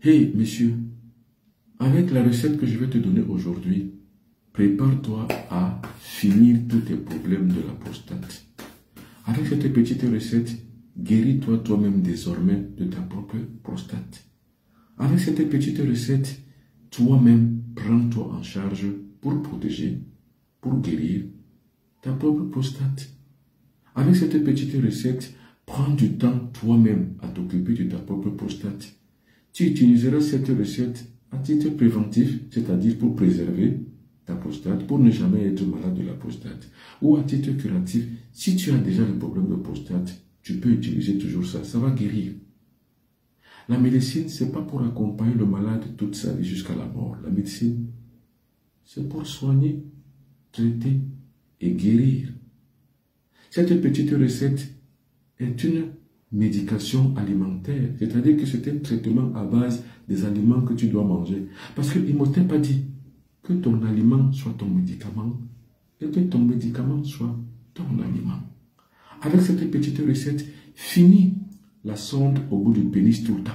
Hey, monsieur, avec la recette que je vais te donner aujourd'hui, prépare-toi à finir tous tes problèmes de la prostate. Avec cette petite recette, guéris-toi toi-même désormais de ta propre prostate. Avec cette petite recette, toi-même, prends-toi en charge pour protéger, pour guérir ta propre prostate. Avec cette petite recette, prends du temps toi-même à t'occuper de ta propre prostate. Tu utiliseras cette recette à titre préventif, c'est-à-dire pour préserver ta prostate, pour ne jamais être malade de la prostate. Ou à titre curatif, si tu as déjà le problème de prostate, tu peux utiliser toujours ça, ça va guérir. La médecine, ce n'est pas pour accompagner le malade toute sa vie jusqu'à la mort. La médecine, c'est pour soigner, traiter et guérir. Cette petite recette est une médication alimentaire, c'est-à-dire que c'est un traitement à base des aliments que tu dois manger. Parce qu'il ne t'a pas dit que ton aliment soit ton médicament et que ton médicament soit ton aliment. Avec cette petite recette, finis la sonde au bout du pénis tout le temps.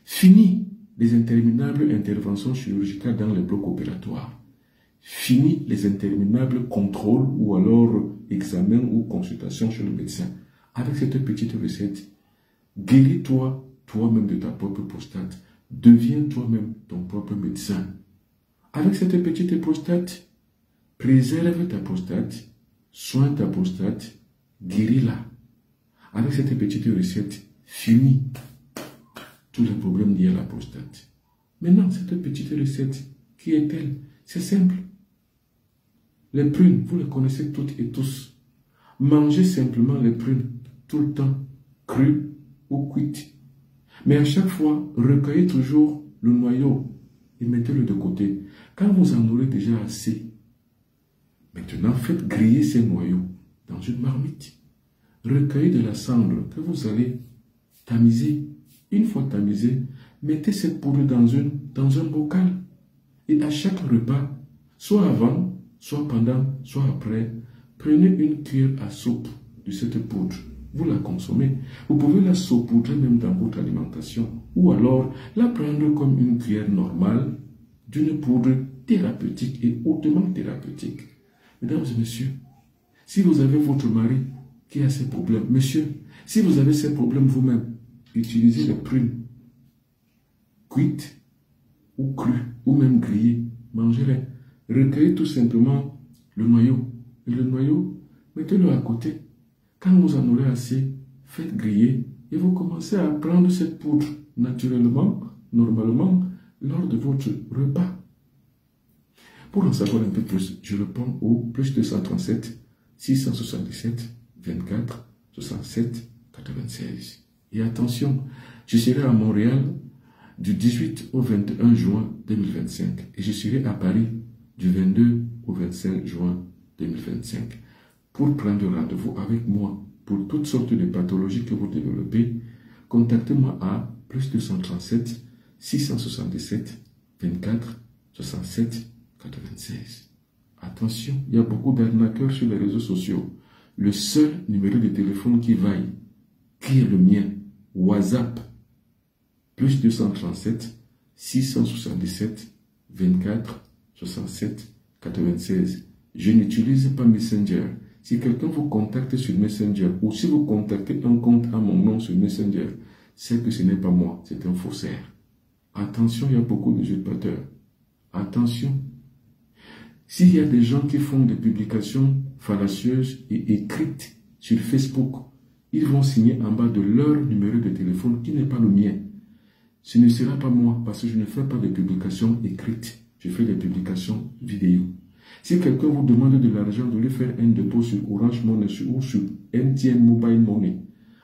Finis les interminables interventions chirurgicales dans les blocs opératoires. Finis les interminables contrôles ou alors examens ou consultations chez le médecin. Avec cette petite recette, guéris-toi toi-même de ta propre prostate. Deviens toi-même ton propre médecin. Avec cette petite prostate, préserve ta prostate, soigne ta prostate, guéris-la. Avec cette petite recette, finis tous les problèmes liés à la prostate. Maintenant, cette petite recette, qui est-elle? C'est simple. Les prunes, vous les connaissez toutes et tous. Mangez simplement les prunes tout le temps, crues ou cuites. Mais à chaque fois, recueillez toujours le noyau et mettez-le de côté. Quand vous en aurez déjà assez, maintenant faites griller ces noyaux dans une marmite. Recueillez de la cendre que vous allez tamiser. Une fois tamisé, mettez cette poudre dans un bocal. Et à chaque repas, soit avant, soit pendant, soit après, prenez une cuillère à soupe de cette poudre. Vous la consommez. Vous pouvez la saupoudrer même dans votre alimentation. Ou alors la prendre comme une cuillère normale d'une poudre thérapeutique et hautement thérapeutique. Mesdames et messieurs, si vous avez votre mari qui a ces problèmes, monsieur, si vous avez ces problèmes vous-même, utilisez les prunes cuites ou crues ou même grillées. Mangez-les. Recueillez tout simplement le noyau. Et le noyau, mettez-le à côté. Quand vous en aurez assez, faites griller et vous commencez à prendre cette poudre naturellement, normalement, lors de votre repas. Pour en savoir un peu plus, je réponds au plus 237 677 24 67 96. Et attention, je serai à Montréal du 18 au 21 juin 2025 et je serai à Paris du 22 au 25 juin 2025. Pour prendre rendez-vous avec moi pour toutes sortes de pathologies que vous développez, contactez-moi à plus 237 677 24 67 96. Attention, il y a beaucoup d'arnaqueurs sur les réseaux sociaux. Le seul numéro de téléphone qui vaille, qui est le mien, WhatsApp, plus 237 677 24 67 96. Je n'utilise pas Messenger. Si quelqu'un vous contacte sur Messenger ou si vous contactez un compte à mon nom sur Messenger, c'est que ce n'est pas moi, c'est un faussaire. Attention, il y a beaucoup d'usurpateurs. Attention. S'il y a des gens qui font des publications fallacieuses et écrites sur Facebook, ils vont signer en bas de leur numéro de téléphone qui n'est pas le mien. Ce ne sera pas moi parce que je ne fais pas de publications écrites. Je fais des publications vidéo. Si quelqu'un vous demande de l'argent, de lui faire un dépôt sur Orange Money ou sur MTN Mobile Money,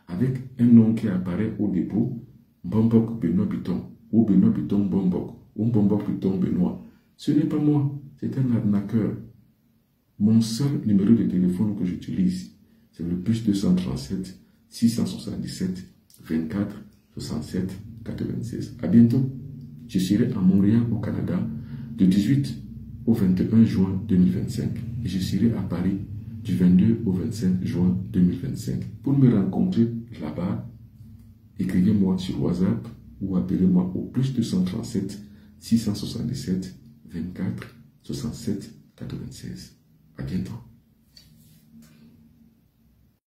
avec un nom qui apparaît au dépôt, Bombok Benoît Piton, ou Benoît Piton Bombok, ou Bombok Piton Benoît, ce n'est pas moi, c'est un arnaqueur. Mon seul numéro de téléphone que j'utilise, c'est le plus 237 677 24 67 96. À bientôt. Je serai à Montréal, au Canada, du 18 au 21 juin 2025. Et je serai à Paris du 22 au 25 juin 2025. Pour me rencontrer là-bas, écrivez-moi sur WhatsApp ou appelez-moi au plus 237 677 24 67 96. À bientôt.